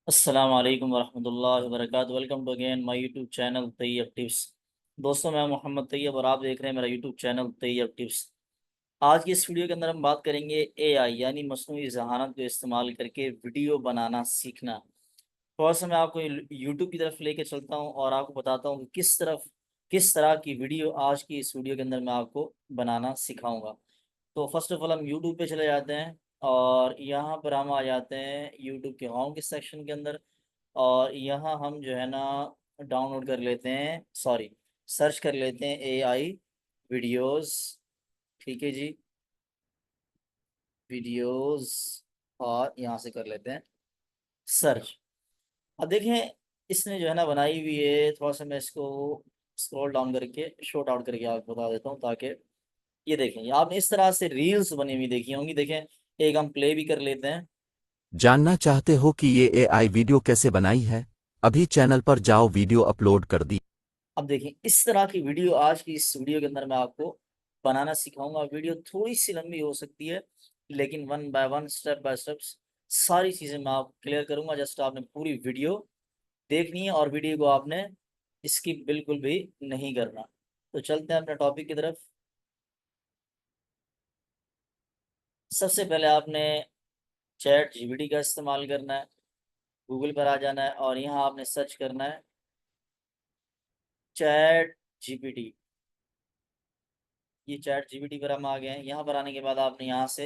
अस्सलाम वालेकुम वरहमतुल्लाहि वबरकातुहू। Welcome to again my YouTube channel Tayyab tips. दोस्तों, मैं मोहम्मद तैयब और आप देख रहे हैं मेरा यूट्यूब चैनल तैयब टिप्स। आज की इस वीडियो के अंदर हम बात करेंगे एआई यानी मस्नूई ज़हानत को इस्तेमाल करके वीडियो बनाना सीखना। थोड़ा सा मैं आपको यूट्यूब की तरफ लेके चलता हूँ और आपको बताता हूँ कि किस तरह की वीडियो आज की इस वीडियो के अंदर मैं आपको बनाना सिखाऊंगा। तो फर्स्ट ऑफ ऑल हम यूट्यूब पे चले जाते हैं और यहाँ पर हम आ जाते हैं यूट्यूब के होम के सेक्शन के अंदर। और यहाँ हम जो है ना डाउनलोड कर लेते हैं, सॉरी, सर्च कर लेते हैं एआई वीडियोस। ठीक है जी, वीडियोस। और यहाँ से कर लेते हैं सर्च। अब देखें, इसने जो है ना बनाई हुई है। थोड़ा सा मैं इसको स्क्रॉल डाउन करके शॉर्ट आउट करके आपको बता देता हूँ ताकि ये देखें, ये आपने इस तरह से रील्स बनी हुई देखी होंगी। देखें, एक हम प्ले भी कर लेते हैं। जानना चाहते हो कि ये एआई वीडियो कैसे बनाई है? अभी चैनल पर जाओ, वीडियो अपलोड कर दी। अब देखें, इस तरह की वीडियो आज की इस वीडियो के अंदर मैं आपको बनाना सिखाऊंगा। वीडियो थोड़ी सी लंबी हो सकती है, लेकिन one by one, step by step सारी चीज़ें मैं आपको क्लियर करूंगा। जस्ट आपने पूरी वीडियो देखनी है और वीडियो को आपने स्किप बिल्कुल भी नहीं करना। तो चलते हैं अपने टॉपिक की तरफ। सबसे पहले आपने चैट जीपीटी का इस्तेमाल करना है। गूगल पर आ जाना है और यहाँ आपने सर्च करना है चैट जीपीटी। ये चैट जीपीटी पर हम आ गए हैं। यहाँ पर आने के बाद आपने यहाँ से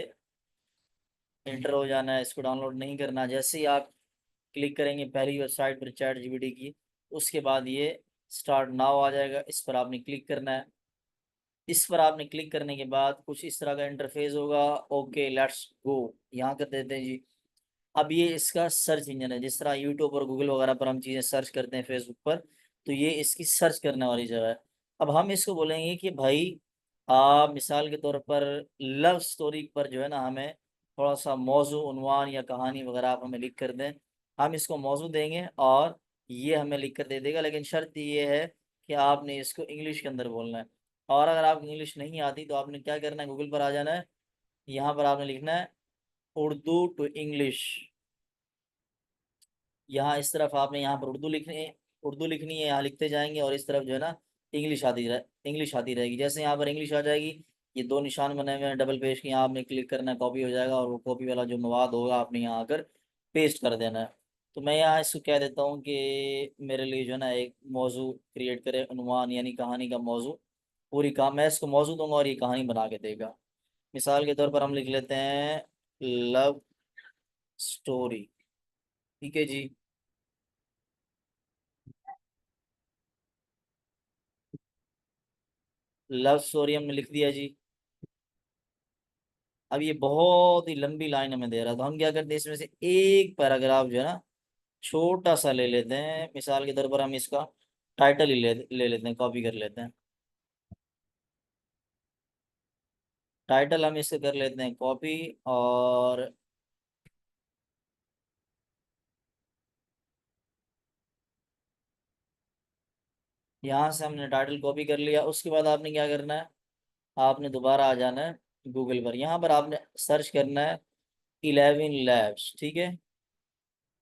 इंटर हो जाना है, इसको डाउनलोड नहीं करना। जैसे ही आप क्लिक करेंगे पहली वेबसाइट पर चैट जीपीटी की, उसके बाद ये स्टार्ट नाउ आ जाएगा, इस पर आपने क्लिक करना है। इस पर आपने क्लिक करने के बाद कुछ इस तरह का इंटरफेस होगा। ओके, लेट्स गो, यहाँ कर देते हैं जी। अब ये इसका सर्च इंजन है। जिस तरह यूट्यूब और गूगल वगैरह पर हम चीज़ें सर्च करते हैं, फेसबुक पर, तो ये इसकी सर्च करने वाली जगह है। अब हम इसको बोलेंगे कि भाई आप मिसाल के तौर पर लव स्टोरी पर जो है ना, हमें थोड़ा सा मौजू, उन्वान या कहानी वगैरह आप हमें लिख कर दें। हम इसको मौजू देंगे और ये हमें लिख कर दे देगा, लेकिन शर्त ये है कि आपने इसको इंग्लिश के अंदर बोलना है। और अगर आपको इंग्लिश नहीं आती तो आपने क्या करना है, गूगल पर आ जाना है। यहाँ पर आपने लिखना है उर्दू टू इंग्लिश। यहाँ इस तरफ आपने यहाँ पर उर्दू लिखनी है, यहाँ लिखते जाएंगे और इस तरफ जो है ना इंग्लिश आती रहेगी। जैसे यहाँ पर इंग्लिश आ जाएगी, ये दो निशान बने हुए हैं डबल पेज के, यहाँ आपने क्लिक करना है, कॉपी हो जाएगा और वो कॉपी वाला जो मवाद होगा आपने यहाँ आकर पेस्ट कर देना है। तो मैं यहाँ इसको कह देता हूँ कि मेरे लिए जो है ना एक मौजू क्रिएट करे, उन्वान यानी कहानी का मौजू। पूरी कहा मैं इसको मौजू दूंगा और ये कहानी बना के देगा। मिसाल के तौर पर हम लिख लेते हैं लव स्टोरी। ठीक है जी, लव स्टोरी हमने लिख दिया जी। अब ये बहुत ही लंबी लाइन हमें दे रहा है, तो हम क्या करते हैं, इसमें से एक पैराग्राफ जो है ना छोटा सा ले लेते हैं। मिसाल के तौर पर हम इसका टाइटल ही ले लेते हैं, कॉपी कर लेते हैं। टाइटल हम इससे कर लेते हैं कॉपी। और यहाँ से हमने टाइटल कॉपी कर लिया। उसके बाद आपने क्या करना है, आपने दोबारा आ जाना है गूगल पर। यहाँ पर आपने सर्च करना है 11 लैब्स। ठीक है,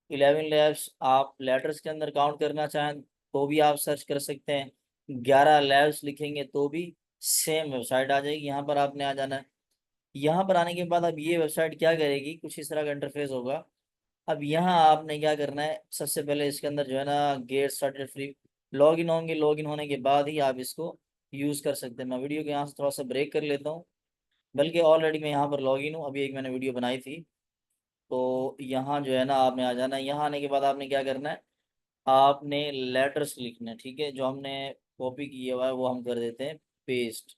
11 लैब्स आप लेटर्स के अंदर काउंट करना चाहें तो भी आप सर्च कर सकते हैं। 11 लैब्स लिखेंगे तो भी सेम वेबसाइट आ जाएगी। यहाँ पर आपने आ जाना है। यहाँ पर आने के बाद अब ये वेबसाइट क्या करेगी, कुछ इस तरह का इंटरफेस होगा। अब यहाँ आपने क्या करना है, सबसे पहले इसके अंदर जो है ना get started free log in होंगे। लॉग इन होने के बाद ही आप इसको यूज़ कर सकते हैं। मैं वीडियो को यहाँ से थोड़ा सा ब्रेक कर लेता हूँ, बल्कि ऑलरेडी मैं यहाँ पर लॉग इन हूँ, अभी एक मैंने वीडियो बनाई थी। तो यहाँ जो है ना आपने आ जाना है। यहाँ आने के बाद आपने क्या करना है, आपने लेटर्स लिखने हैं। ठीक है, जो हमने कॉपी किया हुआ है वो हम कर देते हैं पेस्ट।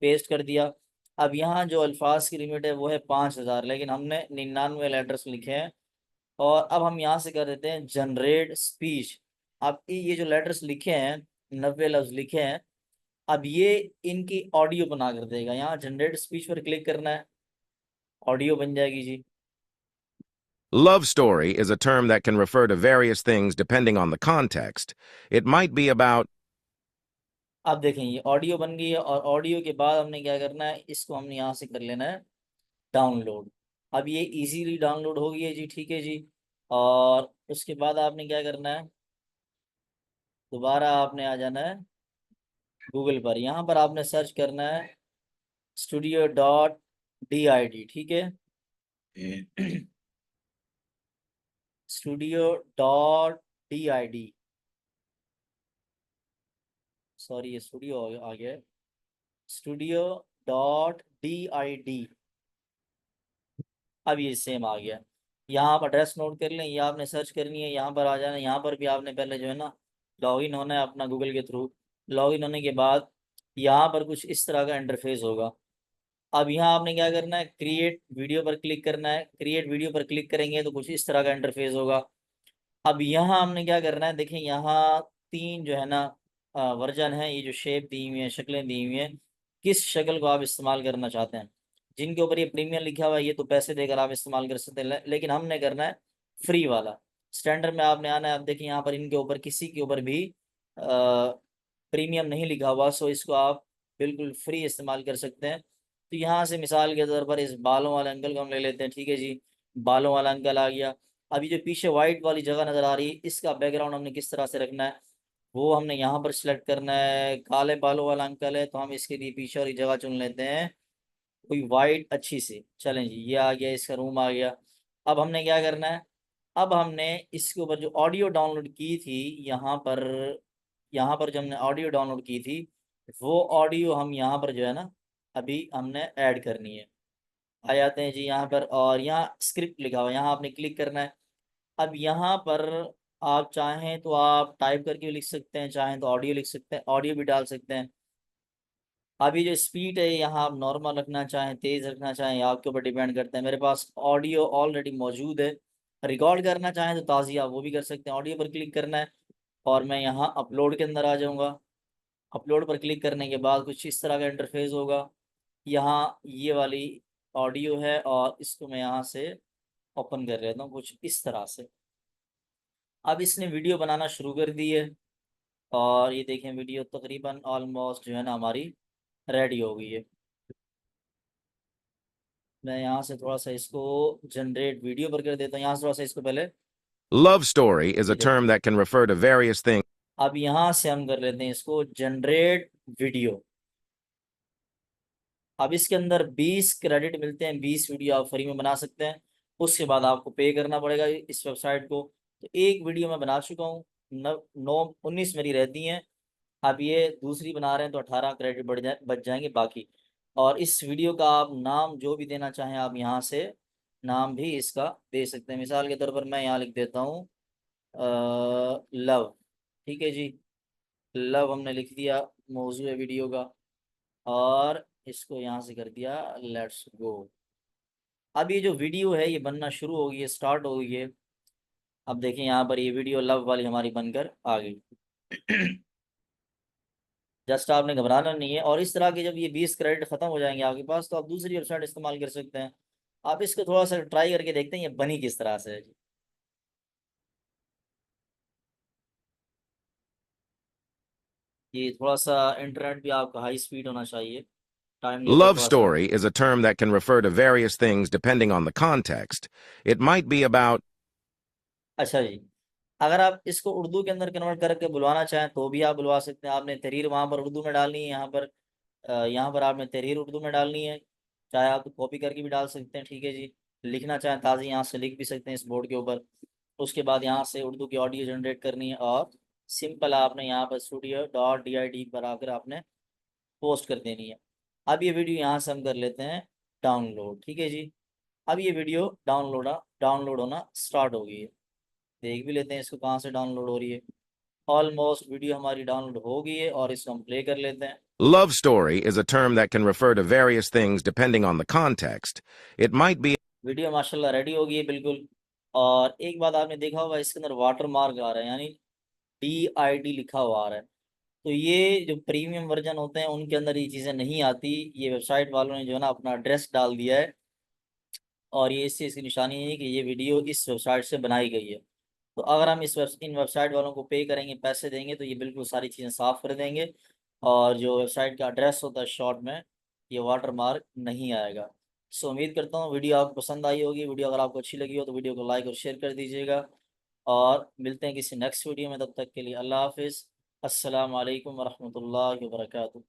पेस्ट कर दिया। अब यहाँ जो अल्फाज की लिमिट है वो है 5,000, लेकिन हमने 99 लेटर्स लिखे हैं। और अब हम यहाँ से कर देते हैं जनरेट स्पीच। अब ये जो लेटर्स लिखे हैं, 90 लफ्ज लिखे हैं, अब ये इनकी ऑडियो बना कर देगा। यहाँ जनरेट स्पीच पर क्लिक करना है, ऑडियो बन जाएगी जी। Love story is a term that can refer to various things depending on the context. It might be about अब देखें, ये ऑडियो बन गई है और ऑडियो के बाद हमने क्या करना है, इसको हमने यहाँ से कर लेना है डाउनलोड। अब ये इजीली डाउनलोड हो गई है जी। ठीक है जी, और उसके बाद आपने क्या करना है, दोबारा आपने आ जाना है गूगल पर। यहाँ पर आपने सर्च करना है studio.did, ठीक है। studio.did, सॉरी ये स्टूडियो आ गया है, studio.did। अब ये सेम आ गया। यहाँ आप एड्रेस नोट कर लें, ये आपने सर्च करनी है, यहाँ पर आ जाना है। यहाँ पर भी आपने पहले जो है ना लॉगिन होना है अपना गूगल के थ्रू। लॉगिन होने के बाद यहाँ पर कुछ इस तरह का इंटरफेस होगा। अब यहाँ आपने क्या करना है, क्रिएट वीडियो पर क्लिक करना है। क्रिएट वीडियो पर क्लिक करेंगे तो कुछ इस तरह का इंटरफेस होगा। अब यहाँ हमने क्या करना है, देखें यहाँ तीन जो है ना वर्जन है, ये जो शेप दी हुई है, शक्लें दी हुई हैं, किस शक्ल को आप इस्तेमाल करना चाहते हैं। जिनके ऊपर ये प्रीमियम लिखा हुआ है ये तो पैसे देकर आप इस्तेमाल कर सकते हैं, लेकिन हमने करना है फ्री वाला। स्टैंडर्ड में आपने आना है। आप देखिए यहाँ पर इनके ऊपर किसी के ऊपर भी प्रीमियम नहीं लिखा हुआ, सो इसको आप बिल्कुल फ्री इस्तेमाल कर सकते हैं। तो यहाँ से मिसाल के तौर पर इस बालों वाले अंकल को हम ले लेते हैं, ठीक है जी। बालों वाला अंकल आ गया। अभी जो पीछे वाइट वाली जगह नज़र आ रही है, इसका बैकग्राउंड हमने किस तरह से रखना है वो हमने यहाँ पर सिलेक्ट करना है। काले बालों वाला अंकल है तो हम इसके लिए पीछे वाली जगह चुन लेते हैं कोई वाइट अच्छी सी। चलें जी, ये आ गया, इसका रूम आ गया। अब हमने क्या करना है, अब हमने इसके ऊपर जो ऑडियो डाउनलोड की थी, यहाँ पर जो हमने ऑडियो डाउनलोड की थी वो ऑडियो हम यहाँ पर जो है ना अभी हमने ऐड करनी है। आ जाते हैं जी यहाँ पर, और यहाँ स्क्रिप्ट लिखा हुआ है, यहाँ आपने क्लिक करना है। अब यहाँ पर आप चाहें तो आप टाइप करके भी लिख सकते हैं, चाहें तो ऑडियो लिख सकते हैं, ऑडियो भी डाल सकते हैं। अभी जो स्पीड है यहाँ आप नॉर्मल रखना चाहें, तेज़ रखना चाहें, आपके ऊपर डिपेंड करता है। मेरे पास ऑडियो ऑलरेडी मौजूद है। रिकॉर्ड करना चाहें तो ताज़ी आप वो भी कर सकते हैं। ऑडियो पर क्लिक करना है और मैं यहाँ अपलोड के अंदर आ जाऊँगा। अपलोड पर क्लिक करने के बाद कुछ इस तरह का इंटरफेस होगा। यहाँ ये वाली ऑडियो है और इसको मैं यहाँ से ओपन कर लेता हूँ कुछ इस तरह से। अब इसने वीडियो बनाना शुरू कर दी है और ये देखें वीडियो तकरीबन ऑलमोस्ट जो है ना हमारी रेडी हो गई है। मैं यहाँ से थोड़ा सा इसको जनरेट वीडियो पर कर देता हूँ, यहाँ से थोड़ा सा इसको पहले Love story is a इधर। term that can refer to various things. अब यहाँ से हम कर लेते हैं इसको जनरेट वीडियो। अब इसके अंदर 20 क्रेडिट मिलते हैं, 20 वीडियो आप फ्री में बना सकते हैं। उसके बाद आपको पे करना पड़ेगा इस वेबसाइट को। तो एक वीडियो मैं बना चुका हूँ, 19 मेरी रहती हैं। अब ये दूसरी बना रहे हैं तो 18 क्रेडिट बच जाएंगे बाकी। और इस वीडियो का आप नाम जो भी देना चाहें आप यहाँ से नाम भी इसका दे सकते हैं। मिसाल के तौर पर मैं यहाँ लिख देता हूँ लव, ठीक है जी। लव हमने लिख दिया मौजू है वीडियो का, और इसको यहाँ से कर दिया लेट्स गो। अब ये जो वीडियो है ये बनना शुरू हो गई है, स्टार्ट हो गई है। अब देखें यहाँ पर ये वीडियो लव वाली हमारी बनकर आ गई। जस्ट आपने घबराना नहीं है। और इस तरह के जब ये 20 क्रेडिट खत्म हो जाएंगे आपके पास तो आप दूसरी वेबसाइट इस्तेमाल कर सकते हैं। आप इसको थोड़ा सा ट्राई करके देखते हैं ये बनी किस तरह से है जी। ये थोड़ा सा इंटरनेट भी आपका हाई स्पीड होना चाहिए, टाइम लेगा Love थोड़ा सा। story is a term that can refer to various things depending on the context. It might be about अच्छा जी, अगर आप इसको उर्दू के अंदर कन्वर्ट करके बुलवाना चाहें तो भी आप बुलवा सकते हैं। आपने तहरीर वहाँ पर उर्दू में डालनी है, यहाँ पर आपने तहरीर उर्दू में डालनी है। चाहे आप कॉपी करके भी डाल सकते हैं, ठीक है जी। लिखना चाहें ताज़ी यहाँ से लिख भी सकते हैं इस बोर्ड के ऊपर। उसके बाद यहाँ से उर्दू की ऑडियो जनरेट करनी है और सिंपल आपने यहाँ पर studio.did पर आकर आपने पोस्ट कर देनी है। अब ये वीडियो यहाँ से हम कर लेते हैं डाउनलोड, ठीक है जी। अब ये वीडियो डाउनलोड होना स्टार्ट हो गई है। देख भी लेते हैं इसको कहाँ से डाउनलोड हो रही है। ऑलमोस्ट वीडियो हमारी डाउनलोड हो गई है और इसको हम प्ले कर लेते हैं। love story is a term that can refer to various things depending on the context. It might be video माशाल्लाह रेडी हो गई है बिल्कुल। और एक बात आपने देखा होगा इसके अंदर वाटर मार्क आ रहा है, यानी DID लिखा हुआ आ रहा है। तो ये जो प्रीमियम वर्जन होते हैं उनके अंदर ये चीज़ें नहीं आती। ये वेबसाइट वालों ने जो है ना अपना एड्रेस डाल दिया है और ये इस चीज़ की निशानी है कि ये वीडियो इस वेबसाइट से बनाई गई है। तो अगर हम इन वेबसाइट वालों को पे करेंगे, पैसे देंगे, तो ये बिल्कुल सारी चीज़ें साफ़ कर देंगे। और जो वेबसाइट का एड्रेस होता है शॉर्ट में, ये वाटर मार्क नहीं आएगा। सो उम्मीद करता हूँ वीडियो आपको पसंद आई होगी। वीडियो अगर आपको अच्छी लगी हो तो वीडियो को लाइक और शेयर कर दीजिएगा। और मिलते हैं किसी नेक्स्ट वीडियो में। तब तक के लिए अल्लाह हाफिज़। अस्सलाम वालेकुम वरहमतुल्लाहि वबरकातुहू।